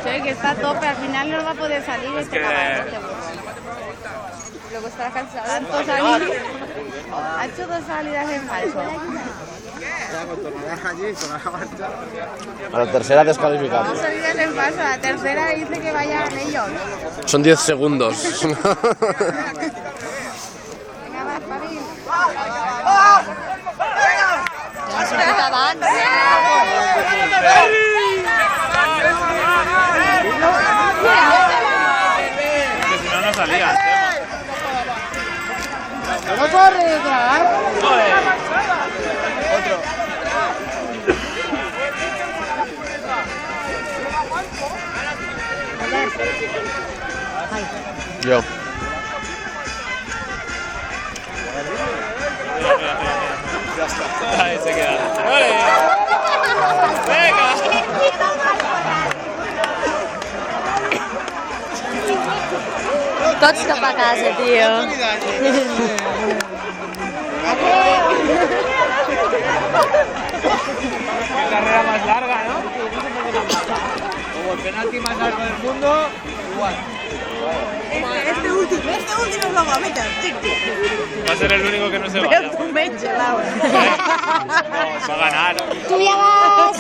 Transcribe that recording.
Sí, que está a tope, al final no va a poder salir este caballo. Luego estará cansado. Ha hecho 2 salidas en falso. A la tercera descalificada. 2 salidas en falso, la tercera dice que vayan ellos. Son 10 segundos. Venga, va, Fabi. Ja sortit abans. Que si no, no salía. ¿No corre detrás? Yo. Ahí se queda. ¡Venga! Tots cap a casa, tio. Qué carrera más larga, ¿no? Como el penalti más largo del mundo, igual. Este último es lo va a meter. Va a ser el único que no se vaya. Tu metge, Laura. No, va a ganar. Tu ja vas.